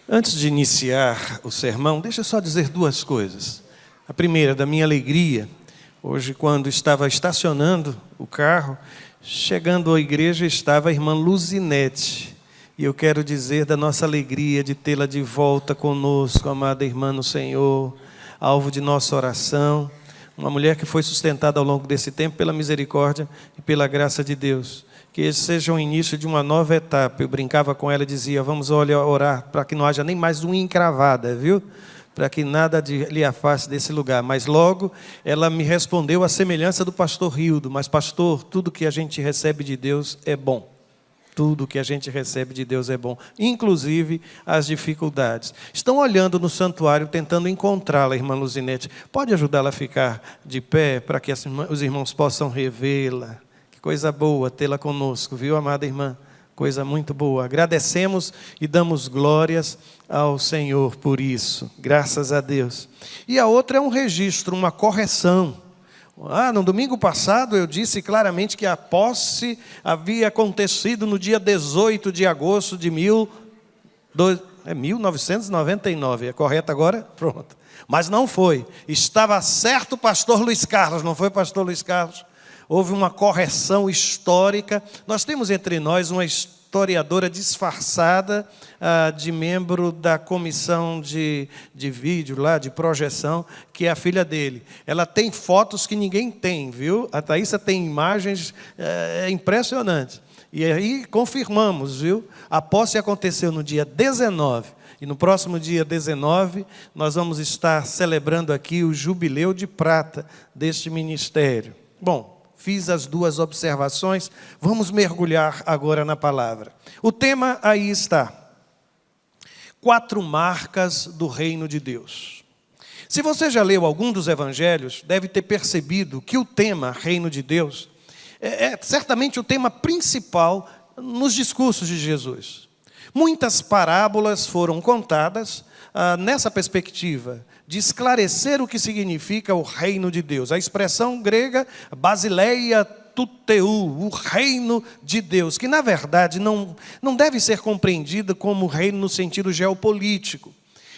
Antes de iniciar o sermão, deixa eu só dizer duas coisas. A primeira, da minha alegria. Hoje, quando estava estacionando o carro, chegando à igreja, estava a irmã Luzinete. E eu quero dizer da nossa alegria de tê-la de volta conosco, amada irmã no Senhor, alvo de nossa oração. Uma mulher que foi sustentada ao longo desse tempo pela misericórdia e pela graça de Deus. Que esse seja o início de uma nova etapa. Eu brincava com ela e dizia, vamos orar para que não haja nem mais unha encravada, viu? Para que nada lhe afaste desse lugar. Mas logo ela me respondeu a semelhança do pastor Rildo. Mas pastor, tudo que a gente recebe de Deus é bom. Tudo que a gente recebe de Deus é bom, inclusive as dificuldades. Estão olhando no santuário, tentando encontrá-la, irmã Luzinete. Pode ajudá-la a ficar de pé, para que os irmãos possam revê-la. Que coisa boa tê-la conosco, viu, amada irmã? Coisa muito boa. Agradecemos e damos glórias ao Senhor por isso. Graças a Deus. E a outra é um registro, uma correção. No domingo passado eu disse claramente que a posse havia acontecido no dia 18 de agosto de 1999. É correto agora? Pronto. Mas não foi. Estava certo o pastor Luiz Carlos, não foi, pastor Luiz Carlos? Houve uma correção histórica. Nós temos entre nós uma historiadora disfarçada de membro da comissão de vídeo, lá, de projeção, que é a filha dele. Ela tem fotos que ninguém tem, viu? A Thaísa tem imagens impressionantes. E aí confirmamos, viu? A posse aconteceu no dia 19. E no próximo dia 19, nós vamos estar celebrando aqui o jubileu de prata deste ministério. Bom, fiz as duas observações, vamos mergulhar agora na palavra. O tema aí está. 4 marcas do reino de Deus. Se você já leu algum dos evangelhos, deve ter percebido que o tema reino de Deus é certamente o tema principal nos discursos de Jesus. Muitas parábolas foram contadas nessa perspectiva de esclarecer o que significa o reino de Deus. A expressão grega, basileia tuteu, o reino de Deus, que na verdade não deve ser compreendida como reino no sentido geopolítico,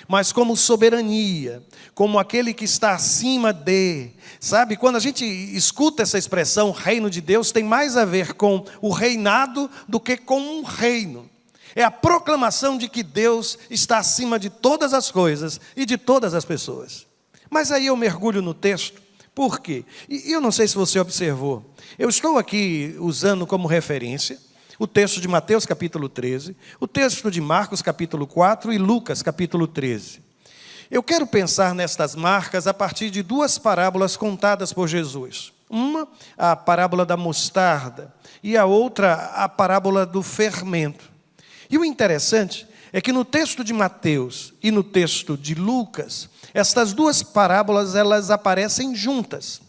mas como soberania, como aquele que está acima de. Sabe, quando a gente escuta essa expressão reino de Deus, tem mais a ver com o reinado do que com um reino. É a proclamação de que Deus está acima de todas as coisas e de todas as pessoas. Mas aí eu mergulho no texto. Por quê? E eu não sei se você observou. Eu estou aqui usando como referência o texto de Mateus capítulo 13, o texto de Marcos capítulo 4 e Lucas capítulo 13. Eu quero pensar nestas marcas a partir de 2 parábolas contadas por Jesus. Uma, a parábola da mostarda, e a outra, a parábola do fermento. E o interessante é que no texto de Mateus e no texto de Lucas, estas 2 parábolas elas aparecem juntas.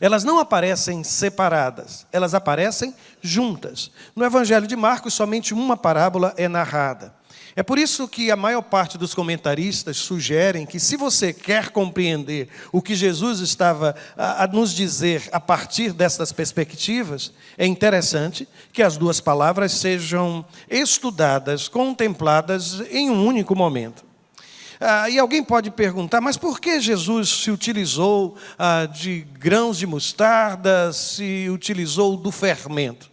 Elas não aparecem separadas, elas aparecem juntas. No Evangelho de Marcos, somente uma parábola é narrada. É por isso que a maior parte dos comentaristas sugerem que, se você quer compreender o que Jesus estava a nos dizer a partir dessas perspectivas, é interessante que as 2 palavras sejam estudadas, contempladas em um único momento. E alguém pode perguntar, mas por que Jesus se utilizou de grãos de mostarda, se utilizou do fermento?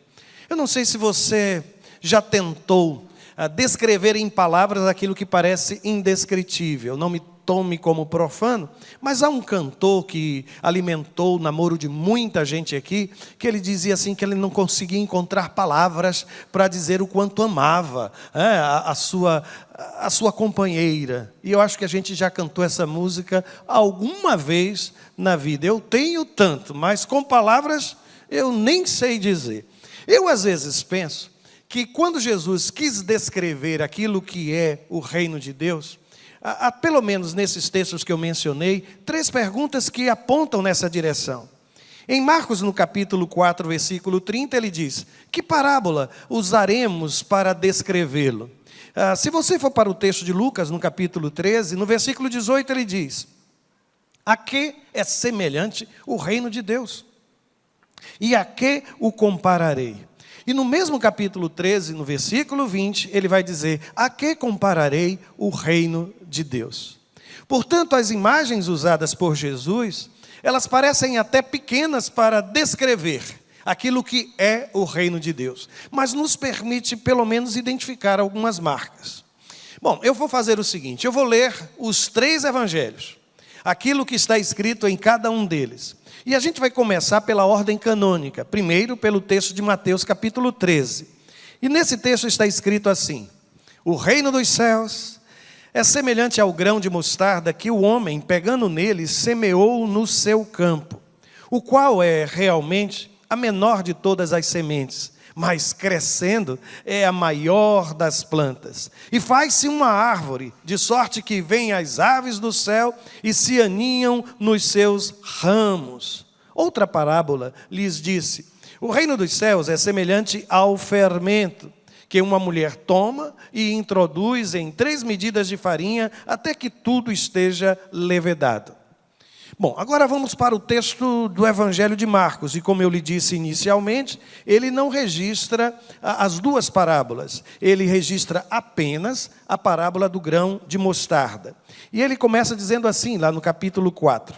Eu não sei se você já tentou descrever em palavras aquilo que parece indescritível. Não me tome como profano, mas há um cantor que alimentou o namoro de muita gente aqui, que ele dizia assim, que ele não conseguia encontrar palavras para dizer o quanto amava a sua companheira. E eu acho que a gente já cantou essa música alguma vez na vida. Eu tenho tanto, mas com palavras eu nem sei dizer. Eu às vezes penso que quando Jesus quis descrever aquilo que é o reino de Deus, há pelo menos nesses textos que eu mencionei, 3 perguntas que apontam nessa direção. Em Marcos, no capítulo 4, versículo 30, ele diz, que parábola usaremos para descrevê-lo? Se você for para o texto de Lucas, no capítulo 13, no versículo 18, ele diz, a que é semelhante o reino de Deus? E a que o compararei? E no mesmo capítulo 13, no versículo 20, ele vai dizer: a que compararei o reino de Deus? Portanto, as imagens usadas por Jesus, elas parecem até pequenas para descrever aquilo que é o reino de Deus, mas nos permite pelo menos identificar algumas marcas. Bom, eu vou fazer o seguinte, eu vou ler os 3 evangelhos, aquilo que está escrito em cada um deles. E a gente vai começar pela ordem canônica, primeiro pelo texto de Mateus capítulo 13. E nesse texto está escrito assim: o reino dos céus é semelhante ao grão de mostarda que o homem, pegando nele, semeou no seu campo, o qual é realmente a menor de todas as sementes, mas crescendo é a maior das plantas. E faz-se uma árvore, de sorte que vêm as aves do céu e se aninham nos seus ramos. Outra parábola lhes disse: o reino dos céus é semelhante ao fermento, que uma mulher toma e introduz em 3 medidas de farinha, até que tudo esteja levedado. Bom, agora vamos para o texto do Evangelho de Marcos, e como eu lhe disse inicialmente, ele não registra as 2 parábolas, ele registra apenas a parábola do grão de mostarda. E ele começa dizendo assim, lá no capítulo 4.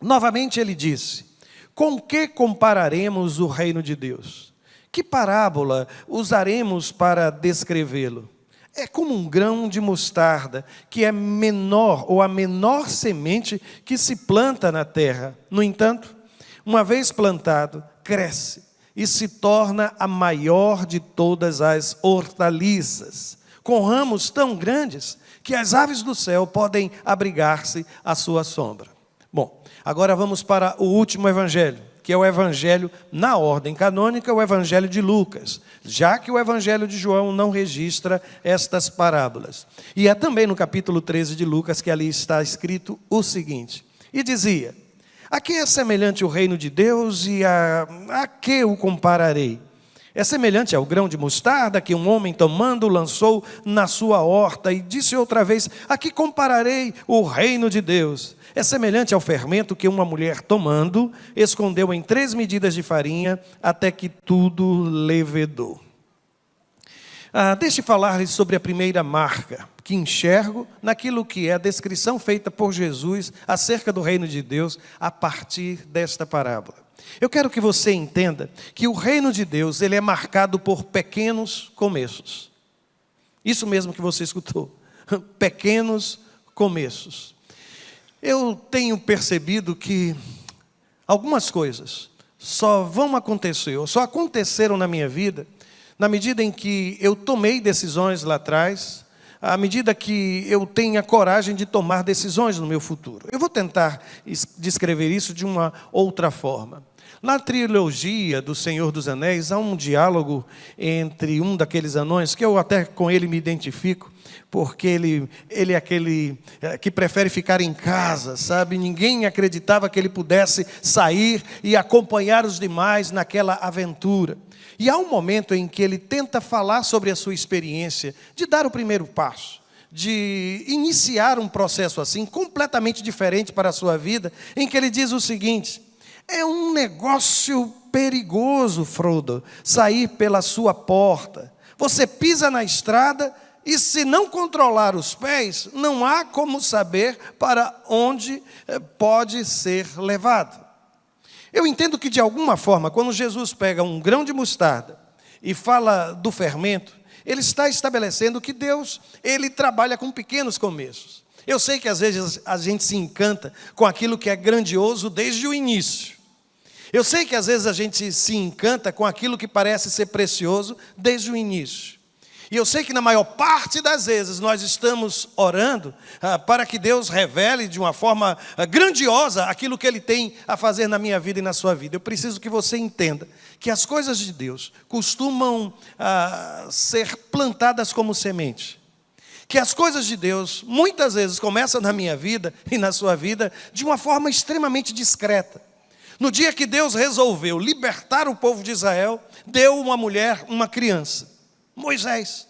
Novamente ele disse: com que compararemos o reino de Deus? Que parábola usaremos para descrevê-lo? É como um grão de mostarda, que é menor, ou a menor semente que se planta na terra. No entanto, uma vez plantado, cresce e se torna a maior de todas as hortaliças, com ramos tão grandes que as aves do céu podem abrigar-se à sua sombra. Bom, agora vamos para o último evangelho, que é o evangelho, na ordem canônica, o evangelho de Lucas, já que o evangelho de João não registra estas parábolas. E é também no capítulo 13 de Lucas que ali está escrito o seguinte: e dizia: a que é semelhante o reino de Deus e a que o compararei? É semelhante ao grão de mostarda que um homem tomando lançou na sua horta, e disse outra vez: a que compararei o reino de Deus? É semelhante ao fermento que uma mulher tomando escondeu em 3 medidas de farinha, até que tudo levedou. Deixe falar-lhes sobre a primeira marca que enxergo naquilo que é a descrição feita por Jesus acerca do reino de Deus a partir desta parábola. Eu quero que você entenda que o reino de Deus, ele é marcado por pequenos começos. Isso mesmo que você escutou, pequenos começos. Eu tenho percebido que algumas coisas só vão acontecer, ou só aconteceram na minha vida, na medida em que eu tomei decisões lá atrás, à medida que eu tenha coragem de tomar decisões no meu futuro. Eu vou tentar descrever isso de uma outra forma. Na trilogia do Senhor dos Anéis, há um diálogo entre um daqueles anões, que eu até com ele me identifico, porque ele é aquele que prefere ficar em casa, sabe? Ninguém acreditava que ele pudesse sair e acompanhar os demais naquela aventura. E há um momento em que ele tenta falar sobre a sua experiência, de dar o primeiro passo, de iniciar um processo assim, completamente diferente para a sua vida, em que ele diz o seguinte: é um negócio perigoso, Frodo, sair pela sua porta. Você pisa na estrada e, se não controlar os pés, não há como saber para onde pode ser levado. Eu entendo que, de alguma forma, quando Jesus pega um grão de mostarda e fala do fermento, ele está estabelecendo que Deus, ele trabalha com pequenos começos. Eu sei que às vezes a gente se encanta com aquilo que é grandioso desde o início. Eu sei que às vezes a gente se encanta com aquilo que parece ser precioso desde o início. E eu sei que na maior parte das vezes nós estamos orando para que Deus revele de uma forma grandiosa aquilo que Ele tem a fazer na minha vida e na sua vida. Eu preciso que você entenda que as coisas de Deus costumam ser plantadas como semente. Que as coisas de Deus muitas vezes começam na minha vida e na sua vida de uma forma extremamente discreta. No dia que Deus resolveu libertar o povo de Israel, deu uma mulher, uma criança, Moisés,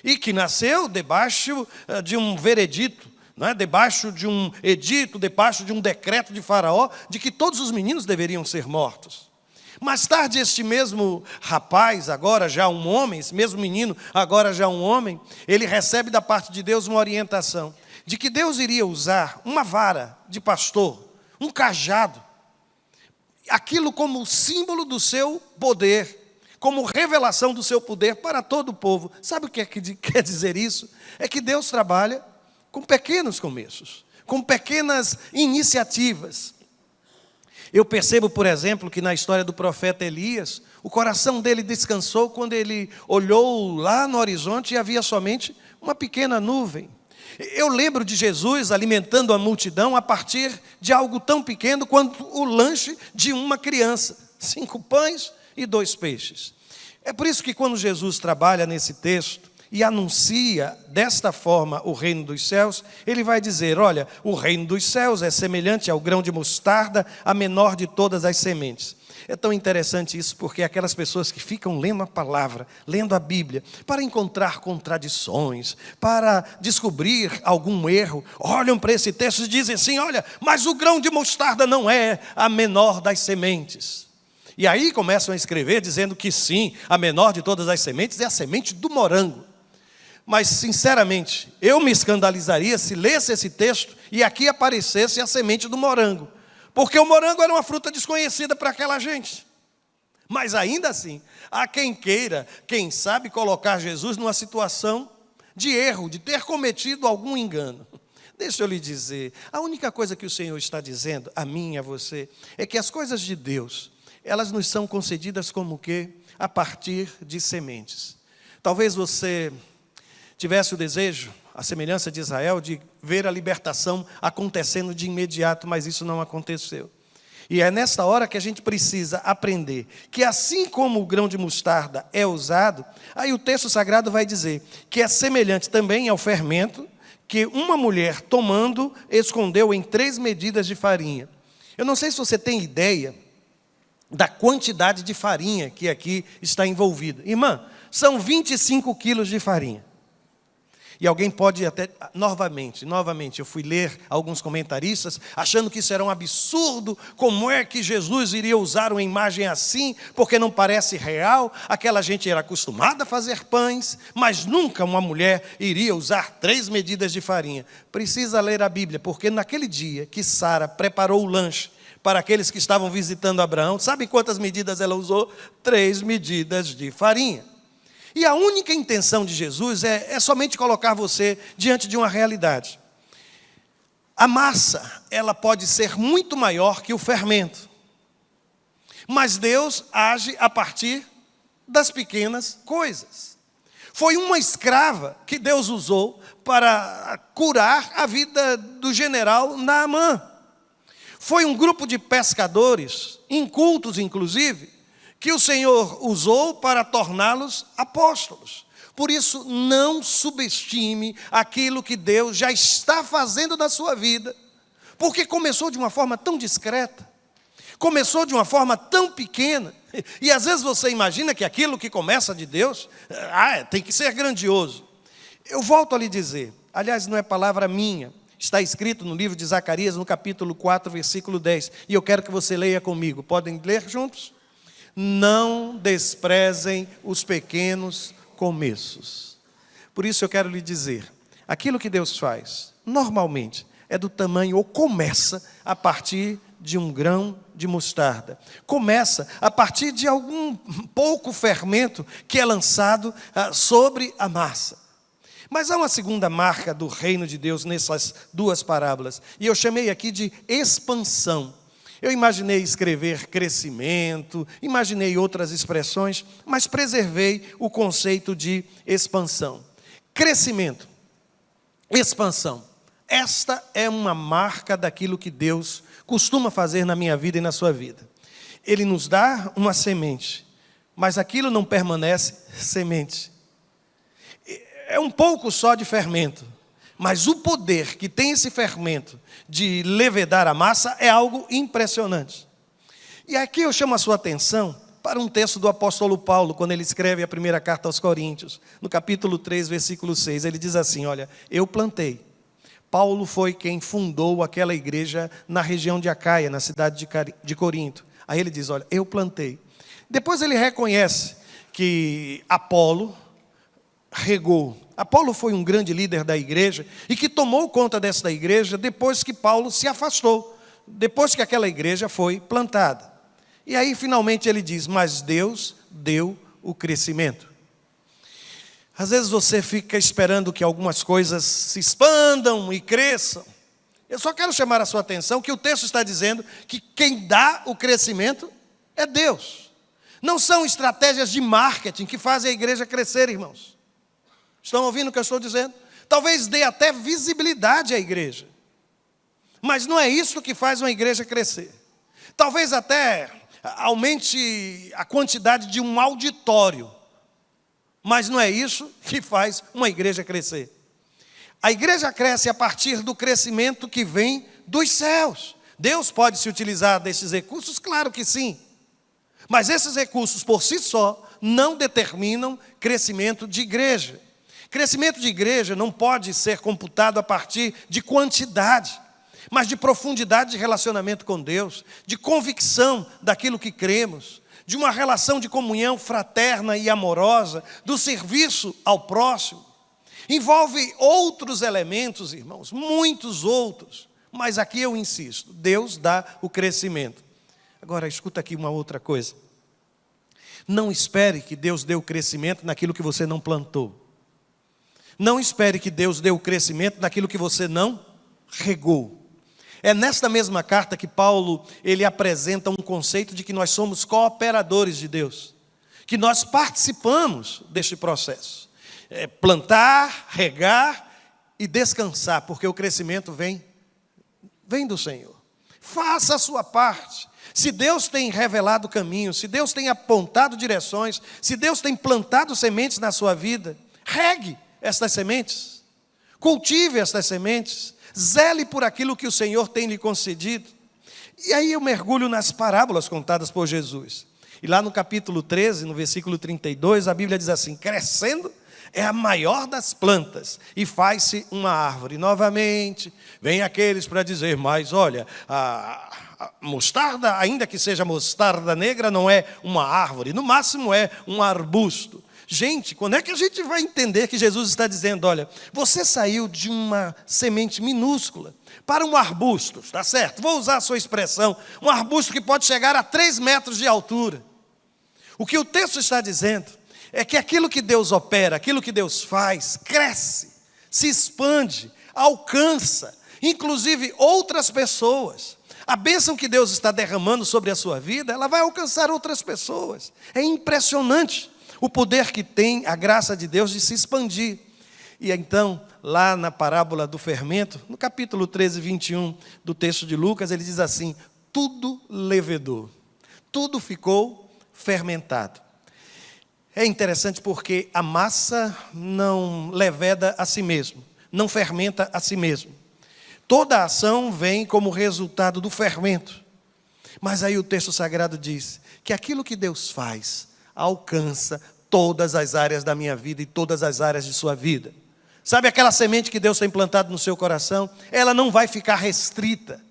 e que nasceu debaixo de um veredito, não é? Debaixo de um edito, debaixo de um decreto de Faraó, de que todos os meninos deveriam ser mortos. Mais tarde, este mesmo rapaz, agora já um homem, esse mesmo menino, agora já um homem, ele recebe da parte de Deus uma orientação de que Deus iria usar uma vara de pastor, um cajado, aquilo como símbolo do seu poder, como revelação do seu poder para todo o povo. Sabe o que quer dizer isso? É que Deus trabalha com pequenos começos, com pequenas iniciativas. Eu percebo, por exemplo, que na história do profeta Elias, o coração dele descansou quando ele olhou lá no horizonte e havia somente uma pequena nuvem. Eu lembro de Jesus alimentando a multidão a partir de algo tão pequeno quanto o lanche de uma criança, 5 pães e 2 peixes. É por isso que quando Jesus trabalha nesse texto e anuncia desta forma o reino dos céus, ele vai dizer, olha, o reino dos céus é semelhante ao grão de mostarda, a menor de todas as sementes. É tão interessante isso, porque aquelas pessoas que ficam lendo a palavra, lendo a Bíblia, para encontrar contradições, para descobrir algum erro, olham para esse texto e dizem assim, olha, mas o grão de mostarda não é a menor das sementes. E aí começam a escrever dizendo que sim, a menor de todas as sementes é a semente do morango. Mas, sinceramente, eu me escandalizaria se lesse esse texto e aqui aparecesse a semente do morango. Porque o morango era uma fruta desconhecida para aquela gente. Mas, ainda assim, há quem queira, quem sabe, colocar Jesus numa situação de erro, de ter cometido algum engano. Deixa eu lhe dizer, a única coisa que o Senhor está dizendo, a mim e a você, é que as coisas de Deus, elas nos são concedidas como o quê? A partir de sementes. Talvez você tivesse o desejo, a semelhança de Israel, de ver a libertação acontecendo de imediato, mas isso não aconteceu. E é nesta hora que a gente precisa aprender que assim como o grão de mostarda é usado, aí o texto sagrado vai dizer que é semelhante também ao fermento que uma mulher tomando escondeu em 3 medidas de farinha. Eu não sei se você tem ideia da quantidade de farinha que aqui está envolvida. Irmã, são 25 quilos de farinha. E alguém pode até, novamente, eu fui ler alguns comentaristas, achando que isso era um absurdo, como é que Jesus iria usar uma imagem assim, porque não parece real, aquela gente era acostumada a fazer pães, mas nunca uma mulher iria usar 3 medidas de farinha. Precisa ler a Bíblia, porque naquele dia que Sara preparou o lanche para aqueles que estavam visitando Abraão, sabe quantas medidas ela usou? 3 medidas de farinha. E a única intenção de Jesus é somente colocar você diante de uma realidade. A massa, ela pode ser muito maior que o fermento. Mas Deus age a partir das pequenas coisas. Foi uma escrava que Deus usou para curar a vida do general Naamã. Foi um grupo de pescadores, incultos inclusive, que o Senhor usou para torná-los apóstolos. Por isso, não subestime aquilo que Deus já está fazendo na sua vida, porque começou de uma forma tão discreta, começou de uma forma tão pequena, e às vezes você imagina que aquilo que começa de Deus, tem que ser grandioso. Eu volto a lhe dizer, aliás, não é palavra minha, está escrito no livro de Zacarias, no capítulo 4, versículo 10, e eu quero que você leia comigo. Podem ler juntos? Não desprezem os pequenos começos. Por isso eu quero lhe dizer, aquilo que Deus faz, normalmente, é do tamanho, ou começa a partir de um grão de mostarda. Começa a partir de algum pouco fermento que é lançado sobre a massa. Mas há uma segunda marca do reino de Deus nessas 2 parábolas, e eu chamei aqui de expansão. Eu imaginei escrever crescimento, imaginei outras expressões, mas preservei o conceito de expansão. Crescimento, expansão. Esta é uma marca daquilo que Deus costuma fazer na minha vida e na sua vida. Ele nos dá uma semente, mas aquilo não permanece semente. É um pouco só de fermento. Mas o poder que tem esse fermento de levedar a massa é algo impressionante. E aqui eu chamo a sua atenção para um texto do apóstolo Paulo, quando ele escreve a primeira carta aos Coríntios, no capítulo 3, versículo 6, ele diz assim, olha, eu plantei. Paulo foi quem fundou aquela igreja na região de Acaia, na cidade de Corinto. Aí ele diz, olha, eu plantei, Depois ele reconhece que Apolo regou. Apolo foi um grande líder da igreja e que tomou conta dessa igreja depois que Paulo se afastou, depois que aquela igreja foi plantada. E aí finalmente ele diz, mas Deus deu o crescimento. Às vezes você fica esperando que algumas coisas se expandam e cresçam. Eu só quero chamar a sua atenção que o texto está dizendo que quem dá o crescimento é Deus. Não são estratégias de marketing que fazem a igreja crescer, irmãos. Estão ouvindo o que eu estou dizendo? Talvez dê até visibilidade à igreja. Mas não é isso que faz uma igreja crescer. Talvez até aumente a quantidade de um auditório. Mas não é isso que faz uma igreja crescer. A igreja cresce a partir do crescimento que vem dos céus. Deus pode se utilizar desses recursos? Claro que sim. Mas esses recursos por si só não determinam crescimento de igreja. Crescimento de igreja não pode ser computado a partir de quantidade, mas de profundidade de relacionamento com Deus, de convicção daquilo que cremos, de uma relação de comunhão fraterna e amorosa, do serviço ao próximo. Envolve outros elementos, irmãos, muitos outros, mas aqui eu insisto, Deus dá o crescimento. Agora, escuta aqui uma outra coisa. Não espere que Deus dê o crescimento naquilo que você não plantou. Não espere que Deus dê o crescimento naquilo que você não regou. É nesta mesma carta que Paulo, ele apresenta um conceito de que nós somos cooperadores de Deus. Que nós participamos deste processo. Plantar, regar e descansar, porque o crescimento vem do Senhor. Faça a sua parte. Se Deus tem revelado caminhos, se Deus tem apontado direções, se Deus tem plantado sementes na sua vida, regue estas sementes, cultive estas sementes, zele por aquilo que o Senhor tem lhe concedido. E aí eu mergulho nas parábolas contadas por Jesus. E lá no capítulo 13, no versículo 32, a Bíblia diz assim, crescendo é a maior das plantas e faz-se uma árvore. Novamente, vem aqueles para dizer, mas olha, a mostarda, ainda que seja mostarda negra, não é uma árvore, no máximo é um arbusto. Gente, quando é que a gente vai entender que Jesus está dizendo, olha, você saiu de uma semente minúscula para um arbusto, está certo? Vou usar a sua expressão, um arbusto que pode chegar a 3 metros de altura. O que o texto está dizendo é que aquilo que Deus opera, aquilo que Deus faz, cresce, se expande, alcança, inclusive outras pessoas. A bênção que Deus está derramando sobre a sua vida, ela vai alcançar outras pessoas. É impressionante o poder que tem a graça de Deus de se expandir. E então, lá na parábola do fermento, no capítulo 13, 21 do texto de Lucas, ele diz assim, tudo levedou, tudo ficou fermentado. É interessante porque a massa não leveda a si mesmo, não fermenta a si mesmo. Toda a ação vem como resultado do fermento. Mas aí o texto sagrado diz que aquilo que Deus faz alcança todas as áreas da minha vida e todas as áreas de sua vida. Sabe aquela semente que Deus tem plantado no seu coração? Ela não vai ficar restrita.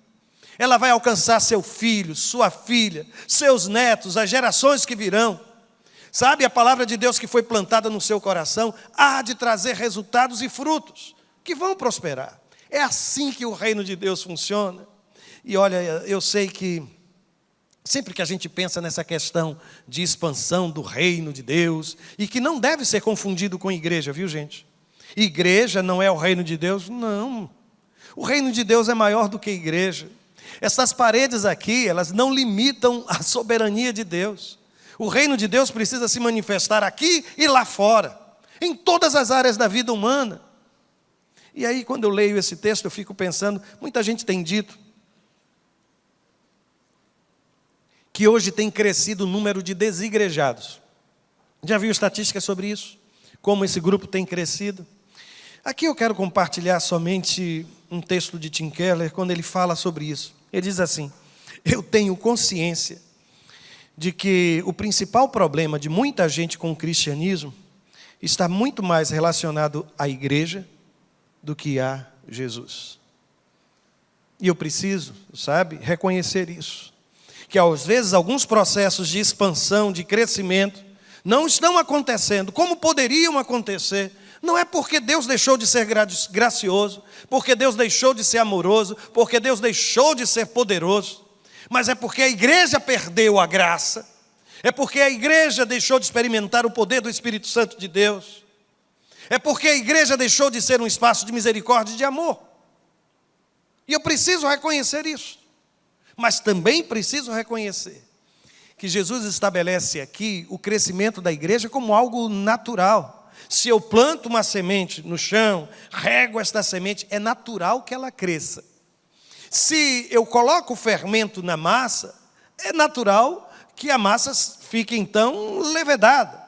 Ela vai alcançar seu filho, sua filha, seus netos, as gerações que virão. Sabe, a palavra de Deus que foi plantada no seu coração há de trazer resultados e frutos que vão prosperar. É assim que o reino de Deus funciona. E olha, eu sei que sempre que a gente pensa nessa questão de expansão do reino de Deus, e que não deve ser confundido com igreja, viu gente? Igreja não é o reino de Deus? Não. O reino de Deus é maior do que igreja. Essas paredes aqui, elas não limitam a soberania de Deus. O reino de Deus precisa se manifestar aqui e lá fora, em todas as áreas da vida humana. E aí, quando eu leio esse texto, eu fico pensando, muita gente tem dito que hoje tem crescido o número de desigrejados. Já viu estatísticas sobre isso? Como esse grupo tem crescido? Aqui eu quero compartilhar somente um texto de Tim Keller, quando ele fala sobre isso. Ele diz assim, eu tenho consciência de que o principal problema de muita gente com o cristianismo está muito mais relacionado à igreja do que a Jesus. E eu preciso, sabe, reconhecer isso. que às vezes alguns processos de expansão, de crescimento, não estão acontecendo como poderiam acontecer. Não é porque Deus deixou de ser gracioso, porque Deus deixou de ser amoroso, porque Deus deixou de ser poderoso, mas é porque a igreja perdeu a graça, é porque a igreja deixou de experimentar o poder do Espírito Santo de Deus, é porque a igreja deixou de ser um espaço de misericórdia e de amor. E eu preciso reconhecer isso, mas também preciso reconhecer que Jesus estabelece aqui o crescimento da igreja como algo natural. Se eu planto uma semente no chão, rego esta semente, é natural que ela cresça. Se eu coloco o fermento na massa, é natural que a massa fique então levedada.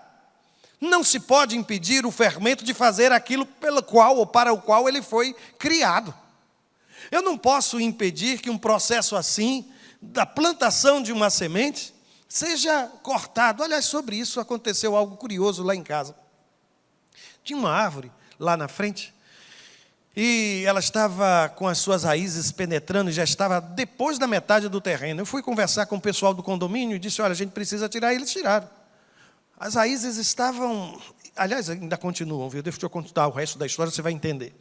Não se pode impedir o fermento de fazer aquilo pelo qual ou para o qual ele foi criado. Eu não posso impedir que um processo assim, da plantação de uma semente, seja cortado. Aliás, sobre isso aconteceu algo curioso lá em casa. Tinha uma árvore lá na frente, e ela estava com as suas raízes penetrando, e já estava depois da metade do terreno. Eu fui conversar com o pessoal do condomínio e disse, olha, a gente precisa tirar, e eles tiraram. As raízes estavam, aliás, ainda continuam, viu? Deixa eu contar o resto da história, você vai entender.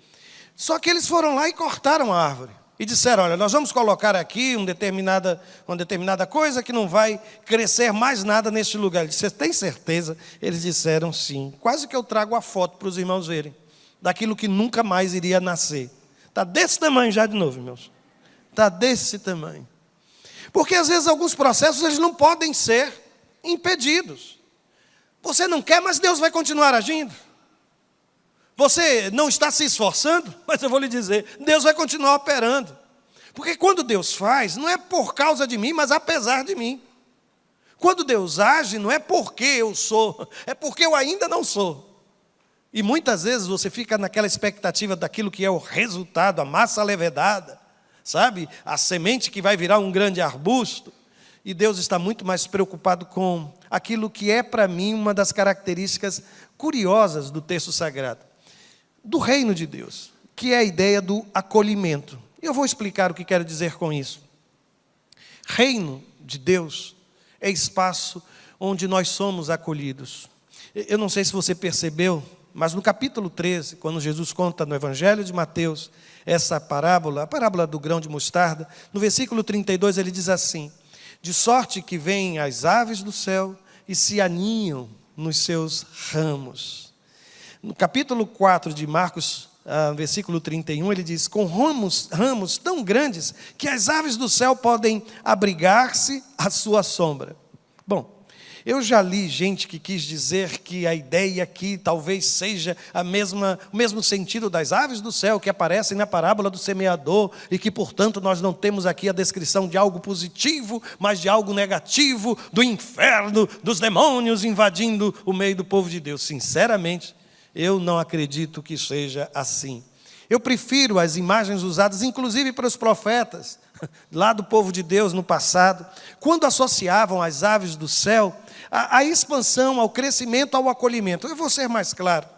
Só que eles foram lá e cortaram a árvore. E disseram, olha, nós vamos colocar aqui uma determinada coisa que não vai crescer mais nada neste lugar. Ele disse, você tem certeza? Eles disseram sim. Quase que eu trago a foto para os irmãos verem, daquilo que nunca mais iria nascer. Está desse tamanho já de novo, irmãos. Está desse tamanho. Porque às vezes alguns processos eles não podem ser impedidos. Você não quer, mas Deus vai continuar agindo. Você não está se esforçando, mas eu vou lhe dizer, Deus vai continuar operando. Porque quando Deus faz, não é por causa de mim, mas apesar de mim. Quando Deus age, não é porque eu sou, é porque eu ainda não sou. E muitas vezes você fica naquela expectativa daquilo que é o resultado, a massa levedada, sabe? A semente que vai virar um grande arbusto. E Deus está muito mais preocupado com aquilo que é para mim uma das características curiosas do texto sagrado. Do reino de Deus, que é a ideia do acolhimento. Eu vou explicar o que quero dizer com isso. Reino de Deus é espaço onde nós somos acolhidos. Eu não sei se você percebeu, mas no capítulo 13, quando Jesus conta no Evangelho de Mateus, essa parábola, a parábola do grão de mostarda, no versículo 32 ele diz assim, de sorte que vêm as aves do céu e se aninham nos seus ramos. No capítulo 4 de Marcos, versículo 31, ele diz, com ramos tão grandes que as aves do céu podem abrigar-se à sua sombra. Bom, eu já li gente que quis dizer que a ideia aqui talvez seja o mesmo sentido das aves do céu que aparecem na parábola do semeador e que, portanto, nós não temos aqui a descrição de algo positivo, mas de algo negativo, do inferno, dos demônios invadindo o meio do povo de Deus. Sinceramente, eu não acredito que seja assim. Eu prefiro as imagens usadas, inclusive para os profetas, lá do povo de Deus no passado, quando associavam as aves do céu à expansão, ao crescimento, ao acolhimento. Eu vou ser mais claro.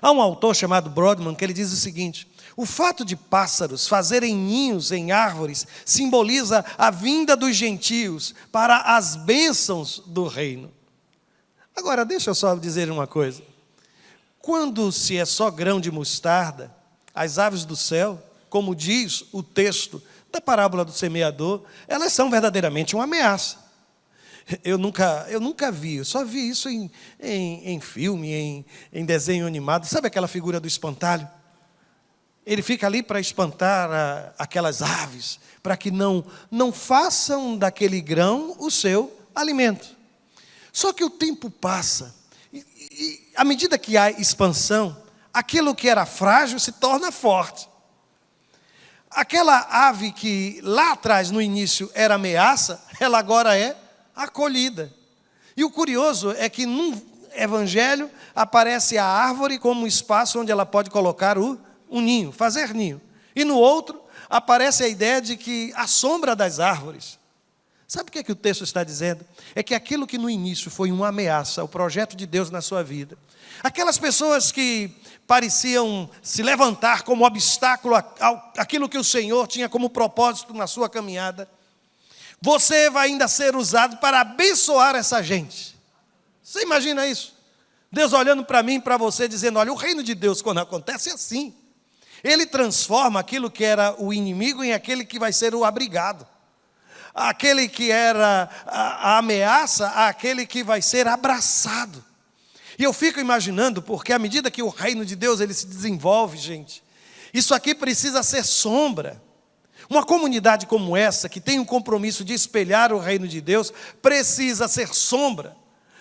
Há um autor chamado Brodman que ele diz o seguinte, o fato de pássaros fazerem ninhos em árvores simboliza a vinda dos gentios para as bênçãos do reino. Agora, deixa eu só dizer uma coisa. Quando se é só grão de mostarda, as aves do céu, como diz o texto da parábola do semeador, elas são verdadeiramente uma ameaça. Eu nunca vi, eu só vi isso em filme, em desenho animado. Sabe aquela figura do espantalho? Ele fica ali para espantar aquelas aves, para que não façam daquele grão o seu alimento. Só que o tempo passa, e à medida que há expansão, aquilo que era frágil se torna forte. Aquela ave que lá atrás, no início, era ameaça, ela agora é acolhida. E o curioso é que num evangelho aparece a árvore como um espaço onde ela pode colocar um ninho, fazer ninho. E no outro aparece a ideia de que a sombra das árvores. Sabe o que é que o texto está dizendo? É que aquilo que no início foi uma ameaça ao projeto de Deus na sua vida, aquelas pessoas que pareciam se levantar como obstáculo àquilo que o Senhor tinha como propósito na sua caminhada, Você vai ainda ser usado para abençoar essa gente. Você imagina isso? Deus olhando para mim e para você, dizendo, olha, o reino de Deus, quando acontece, é assim. Ele transforma aquilo que era o inimigo em aquele que vai ser o abrigado. Aquele que era a ameaça, aquele que vai ser abraçado. E eu fico imaginando, porque à medida que o reino de Deus ele se desenvolve, gente, isso aqui precisa ser sombra. Uma comunidade como essa, que tem um compromisso de espelhar o reino de Deus, precisa ser sombra.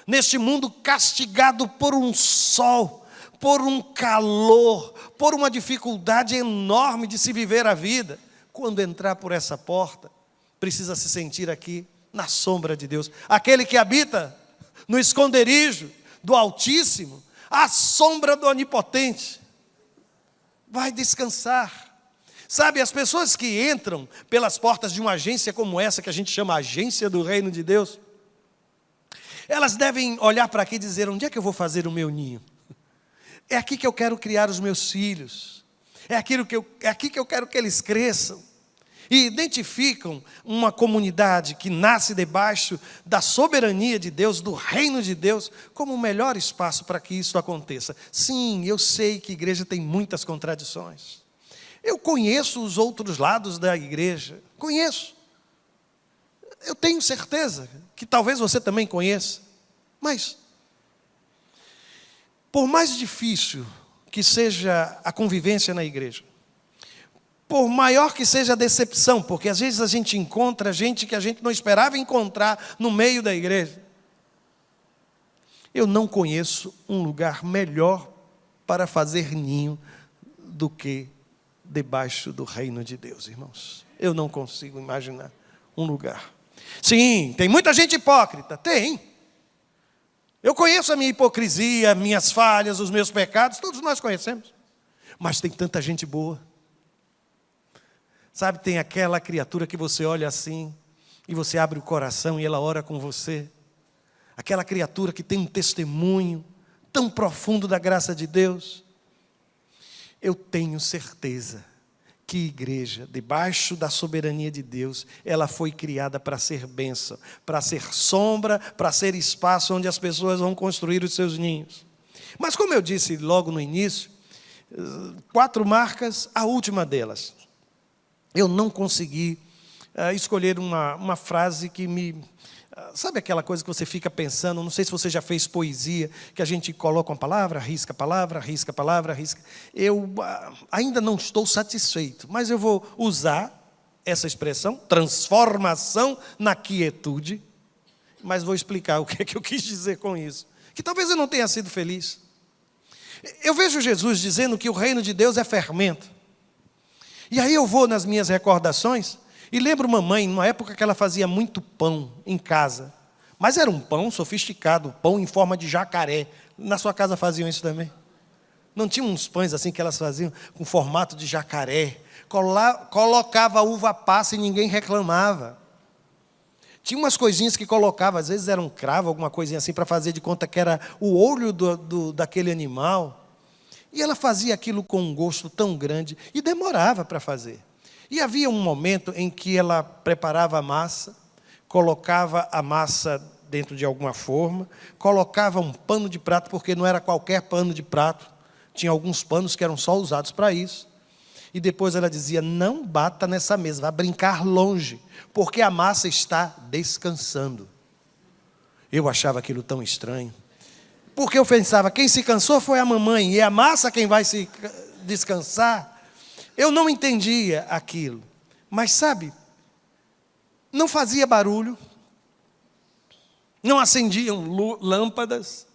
Neste mundo castigado por um sol, por um calor, por uma dificuldade enorme de se viver a vida. Quando entrar por essa porta, precisa se sentir aqui na sombra de Deus. Aquele que habita no esconderijo do Altíssimo, à sombra do Onipotente, vai descansar. Sabe, as pessoas que entram pelas portas de uma agência como essa, que a gente chama Agência do Reino de Deus, elas devem olhar para aqui e dizer, onde é que eu vou fazer o meu ninho? É aqui que eu quero criar os meus filhos. É aqui que eu quero que eles cresçam. E identificam uma comunidade que nasce debaixo da soberania de Deus, do reino de Deus, como o melhor espaço para que isso aconteça. Sim, eu sei que a igreja tem muitas contradições. Eu conheço os outros lados da igreja, conheço. Eu tenho certeza que talvez você também conheça. Mas, por mais difícil que seja a convivência na igreja, por maior que seja a decepção, porque às vezes a gente encontra gente que a gente não esperava encontrar no meio da igreja, eu não conheço um lugar melhor para fazer ninho do que debaixo do reino de Deus, irmãos. Eu não consigo imaginar um lugar. Sim, tem muita gente hipócrita, tem. Eu conheço a minha hipocrisia, minhas falhas, os meus pecados, todos nós conhecemos. Mas tem tanta gente boa. Sabe, tem aquela criatura que você olha assim, e você abre o coração e ela ora com você. Aquela criatura que tem um testemunho tão profundo da graça de Deus. Eu tenho certeza que igreja, debaixo da soberania de Deus, ela foi criada para ser bênção, para ser sombra, para ser espaço onde as pessoas vão construir os seus ninhos. Mas como eu disse logo no início, 4 marcas, a última delas. Eu não consegui escolher uma frase que me... Sabe aquela coisa que você fica pensando, não sei se você já fez poesia, que a gente coloca uma palavra, risca a palavra, risca a palavra, risca... Eu ainda não estou satisfeito, mas eu vou usar essa expressão, transformação na quietude, mas vou explicar o que é que eu quis dizer com isso. Que talvez eu não tenha sido feliz. Eu vejo Jesus dizendo que o reino de Deus é fermento. E aí eu vou nas minhas recordações e lembro mamãe, numa época que ela fazia muito pão em casa. Mas era um pão sofisticado, pão em forma de jacaré. Na sua casa faziam isso também? Não tinha uns pães assim que elas faziam com formato de jacaré? Colocava uva passa e ninguém reclamava. Tinha umas coisinhas que colocava, às vezes era um cravo, alguma coisinha assim, para fazer de conta que era o olho daquele animal. E ela fazia aquilo com um gosto tão grande e demorava para fazer. E havia um momento em que ela preparava a massa, colocava a massa dentro de alguma forma, colocava um pano de prato, porque não era qualquer pano de prato, tinha alguns panos que eram só usados para isso. E depois ela dizia, não bata nessa mesa, vá brincar longe, porque a massa está descansando. Eu achava aquilo tão estranho. Porque eu pensava, quem se cansou foi a mamãe, e a massa quem vai se descansar. Eu não entendia aquilo. Mas sabe, não fazia barulho, não acendiam lâmpadas,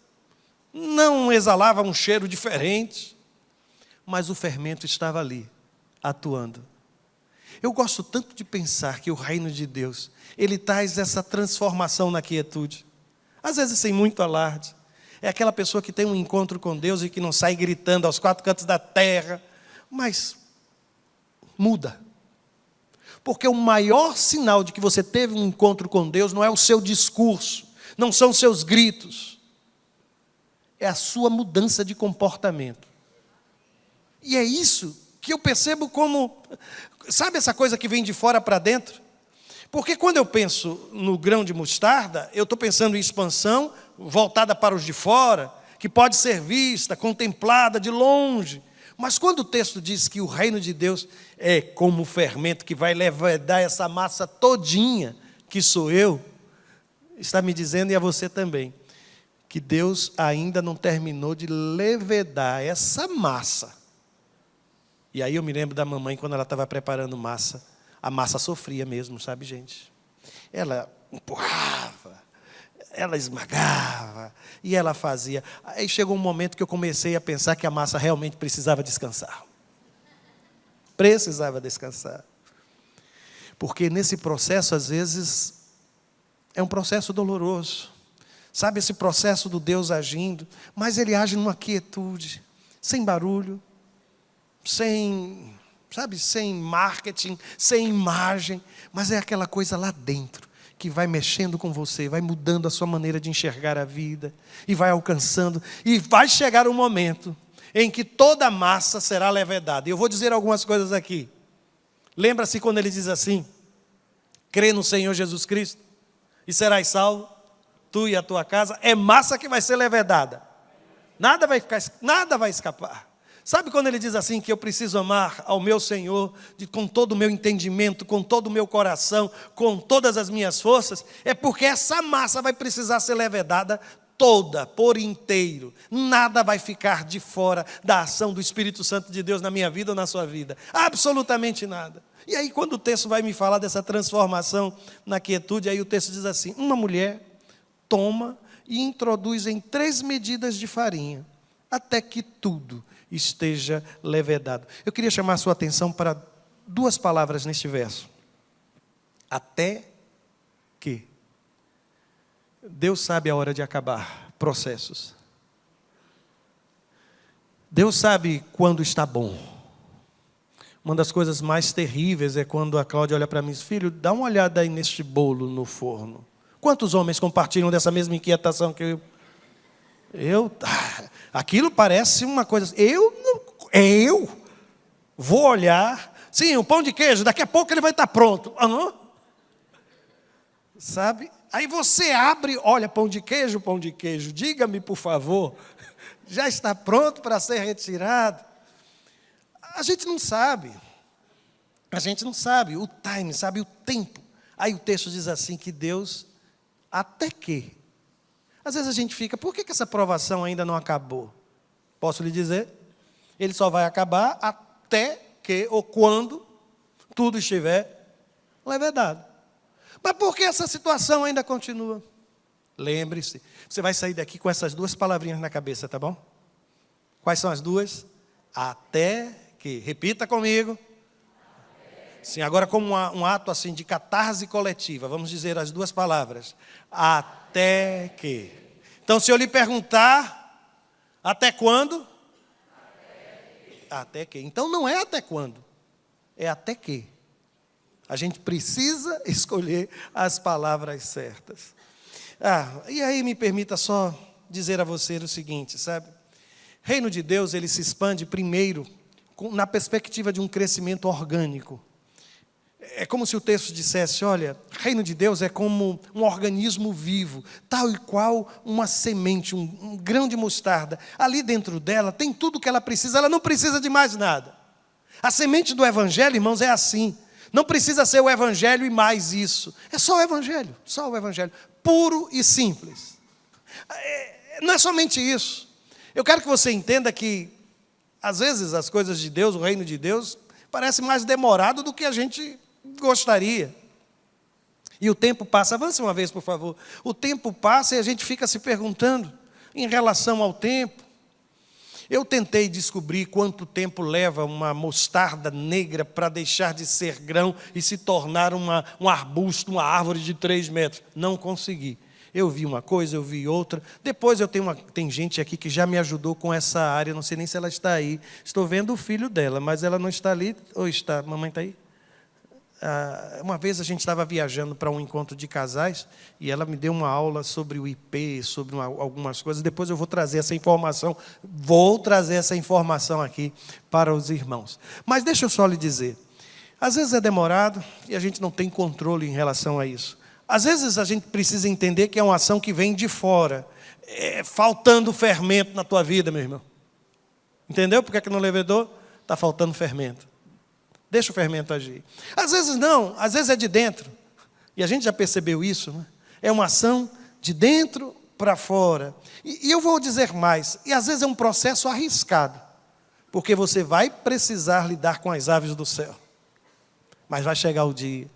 não exalava um cheiro diferente, mas o fermento estava ali, atuando. Eu gosto tanto de pensar que o reino de Deus, ele traz essa transformação na quietude, às vezes sem muito alarde. É aquela pessoa que tem um encontro com Deus e que não sai gritando aos 4 cantos da terra, mas muda. Porque o maior sinal de que você teve um encontro com Deus não é o seu discurso, não são os seus gritos, é a sua mudança de comportamento. E é isso que eu percebo como, sabe essa coisa que vem de fora para dentro? Porque quando eu penso no grão de mostarda, eu estou pensando em expansão voltada para os de fora, que pode ser vista, contemplada de longe. Mas quando o texto diz que o reino de Deus é como o fermento que vai levedar essa massa todinha, que sou eu, está me dizendo, e a você também, que Deus ainda não terminou de levedar essa massa. E aí eu me lembro da mamãe, quando ela estava preparando massa, a massa sofria mesmo, sabe, gente? Ela empurrava, ela esmagava, e ela fazia. Aí chegou um momento que eu comecei a pensar que a massa realmente precisava descansar. Precisava descansar. Porque nesse processo, às vezes, é um processo doloroso. Sabe, esse processo do Deus agindo, mas Ele age numa quietude, sem barulho, sem marketing, sem imagem, mas é aquela coisa lá dentro, que vai mexendo com você, vai mudando a sua maneira de enxergar a vida, e vai alcançando, e vai chegar um momento em que toda a massa será levedada. E eu vou dizer algumas coisas aqui. Lembra-se quando ele diz assim: crê no Senhor Jesus Cristo e serás salvo, tu e a tua casa. É massa que vai ser levedada. Nada vai escapar. Sabe quando ele diz assim, que eu preciso amar ao meu Senhor com todo o meu entendimento, com todo o meu coração, com todas as minhas forças? É porque essa massa vai precisar ser levedada toda, por inteiro. Nada vai ficar de fora da ação do Espírito Santo de Deus na minha vida ou na sua vida. Absolutamente nada. E aí quando o texto vai me falar dessa transformação na quietude, aí o texto diz assim: uma mulher toma e introduz em 3 medidas de farinha, até que tudo esteja levedado. Eu queria chamar a sua atenção para 2 palavras neste verso. Até que. Deus sabe a hora de acabar processos. Deus sabe quando está bom. Uma das coisas mais terríveis é quando a Cláudia olha para mim e diz: filho, dá uma olhada aí neste bolo no forno. Quantos homens compartilham dessa mesma inquietação que eu? Aquilo parece uma coisa. Eu vou olhar. Sim, o pão de queijo, daqui a pouco ele vai estar pronto. Sabe? Aí você abre, olha, pão de queijo, diga-me, por favor, já está pronto para ser retirado? A gente não sabe o time, sabe o tempo. Aí o texto diz assim, que Deus, até que. Às vezes a gente fica, por que essa provação ainda não acabou? Posso lhe dizer? Ele só vai acabar até que, ou quando, tudo estiver levedado. Mas por que essa situação ainda continua? Lembre-se, você vai sair daqui com essas 2 palavrinhas na cabeça, tá bom? Quais são as 2? Até que. Repita comigo. Sim, agora como um ato assim de catarse coletiva, vamos dizer as 2 palavras. Até que. Então, se eu lhe perguntar, até quando? Até que. Então, não é até quando, é até que. A gente precisa escolher as palavras certas. E aí me permita só dizer a você o seguinte, sabe? Reino de Deus, ele se expande primeiro na perspectiva de um crescimento orgânico. É como se o texto dissesse, olha, reino de Deus é como um organismo vivo, tal e qual uma semente, um grão de mostarda. Ali dentro dela tem tudo o que ela precisa, ela não precisa de mais nada. A semente do Evangelho, irmãos, é assim. Não precisa ser o Evangelho e mais isso. É só o Evangelho, puro e simples. Não é somente isso. Eu quero que você entenda que, às vezes, as coisas de Deus, o reino de Deus, parece mais demorado do que a gente gostaria. E o tempo passa. Avance uma vez, por favor. O tempo passa e a gente fica se perguntando em relação ao tempo. Eu tentei descobrir quanto tempo leva uma mostarda negra para deixar de ser grão e se tornar um arbusto, uma árvore de 3 metros. Não consegui. Eu vi uma coisa, eu vi outra. Depois tem gente aqui que já me ajudou com essa área, não sei nem se ela está aí. Estou vendo o filho dela, mas ela não está ali. Ou está? Mamãe está aí? Uma vez a gente estava viajando para um encontro de casais e ela me deu uma aula sobre o IP, sobre algumas coisas. Depois eu vou trazer essa informação aqui para os irmãos. Mas deixa eu só lhe dizer, Às vezes é demorado e a gente não tem controle em relação a isso. Às vezes a gente precisa entender que é uma ação que vem de fora. Faltando fermento na tua vida, meu irmão. Entendeu? Porque é que no levedor está faltando fermento. Deixa o fermento agir. Às vezes não, às vezes é de dentro. E a gente já percebeu isso, né? É uma ação de dentro para fora. E eu vou dizer mais, e às vezes é um processo arriscado, porque você vai precisar lidar com as aves do céu. Mas vai chegar o dia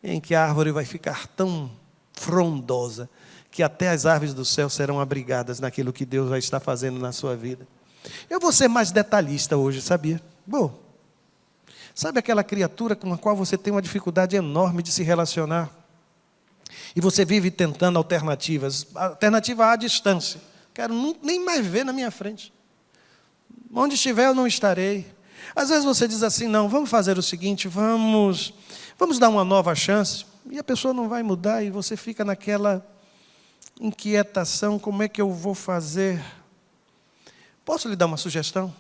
em que a árvore vai ficar tão frondosa, que até as aves do céu serão abrigadas naquilo que Deus vai estar fazendo na sua vida. Eu vou ser mais detalhista hoje, sabia? Bom, sabe aquela criatura com a qual você tem uma dificuldade enorme de se relacionar? E você vive tentando alternativas. Alternativa à distância. Quero nem mais ver na minha frente. Onde estiver eu não estarei. Às vezes você diz assim, não, vamos fazer o seguinte, vamos dar uma nova chance. E a pessoa não vai mudar e você fica naquela inquietação, como é que eu vou fazer? Posso lhe dar uma sugestão?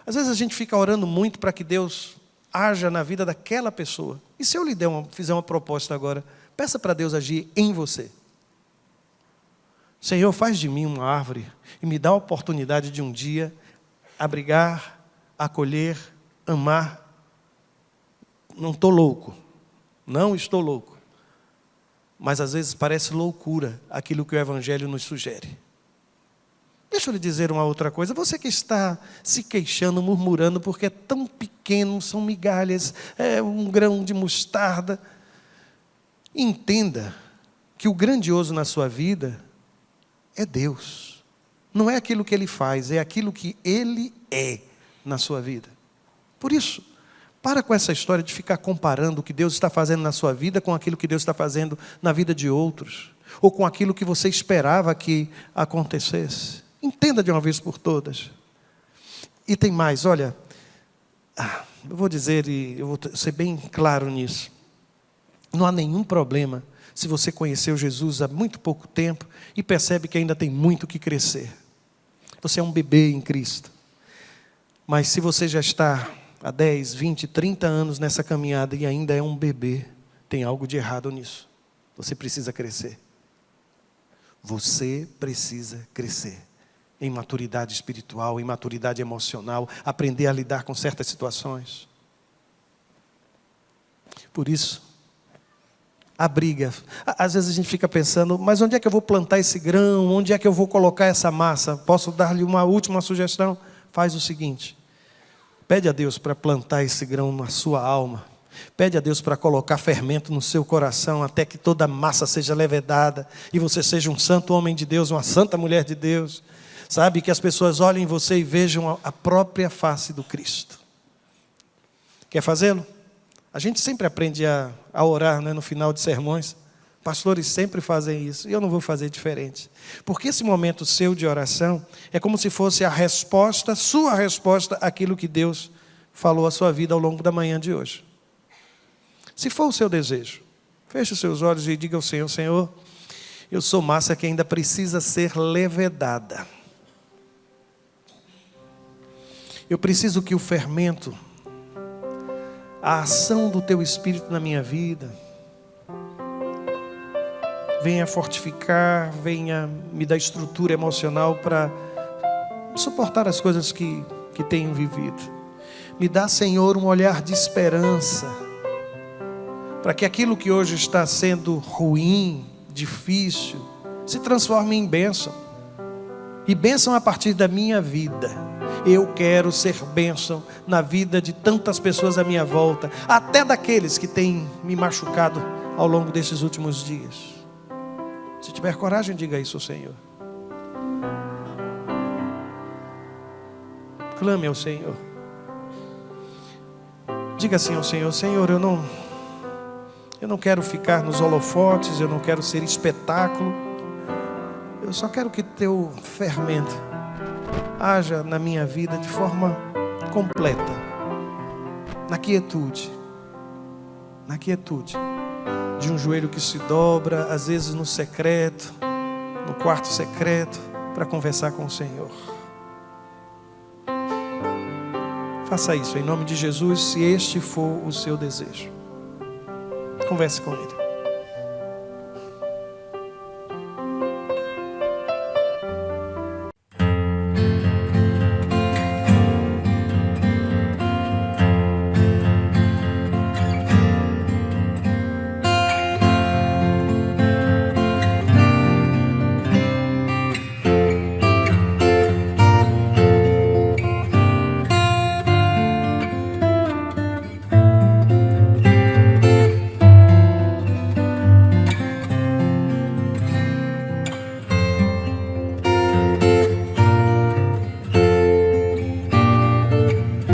Às vezes a gente fica orando muito para que Deus haja na vida daquela pessoa. E se eu lhe fizer uma proposta agora, peça para Deus agir em você. Senhor, faz de mim uma árvore e me dá a oportunidade de um dia abrigar, acolher, amar. Não estou louco, não estou louco. Mas às vezes parece loucura aquilo que o Evangelho nos sugere. Deixa eu lhe dizer uma outra coisa. Você que está se queixando, murmurando, porque é tão pequeno, são migalhas, é um grão de mostarda. Entenda que o grandioso na sua vida é Deus. Não é aquilo que Ele faz, é aquilo que Ele é na sua vida. Por isso, para com essa história de ficar comparando o que Deus está fazendo na sua vida com aquilo que Deus está fazendo na vida de outros, ou com aquilo que você esperava que acontecesse. Entenda de uma vez por todas. E tem mais, olha, eu vou dizer, e eu vou ser bem claro nisso. Não há nenhum problema se você conheceu Jesus há muito pouco tempo e percebe que ainda tem muito que crescer. Você é um bebê em Cristo. Mas se você já está há 10, 20, 30 anos nessa caminhada e ainda é um bebê, tem algo de errado nisso. Você precisa crescer. Você precisa crescer em maturidade espiritual, em maturidade emocional, aprender a lidar com certas situações. Por isso, a briga. Às vezes a gente fica pensando, mas onde é que eu vou plantar esse grão? Onde é que eu vou colocar essa massa? Posso dar-lhe uma última sugestão? Faz o seguinte, pede a Deus para plantar esse grão na sua alma. Pede a Deus para colocar fermento no seu coração, até que toda a massa seja levedada, e você seja um santo homem de Deus, uma santa mulher de Deus. Sabe, que as pessoas olhem em você e vejam a própria face do Cristo. Quer fazê-lo? A gente sempre aprende a orar, né, no final de sermões. Pastores sempre fazem isso, e eu não vou fazer diferente. Porque esse momento seu de oração é como se fosse a resposta, sua resposta àquilo que Deus falou à sua vida ao longo da manhã de hoje. Se for o seu desejo, feche os seus olhos e diga ao Senhor, Senhor, eu sou massa que ainda precisa ser levedada. Eu preciso que o fermento, a ação do Teu Espírito na minha vida, venha fortificar, venha me dar estrutura emocional para suportar as coisas que tenho vivido. Me dá, Senhor, um olhar de esperança, para que aquilo que hoje está sendo ruim, difícil, se transforme em bênção. E bênção a partir da minha vida. Eu quero ser bênção na vida de tantas pessoas à minha volta, até daqueles que têm me machucado ao longo desses últimos dias. Se tiver coragem, diga isso ao Senhor. Clame ao Senhor. Diga assim ao Senhor, Senhor, eu não quero ficar nos holofotes, eu não quero ser espetáculo. Eu só quero que Teu fermento haja na minha vida de forma completa, na quietude de um joelho que se dobra, às vezes no secreto, no quarto secreto, para conversar com o Senhor. Faça isso em nome de Jesus, se este for o seu desejo. Converse com Ele.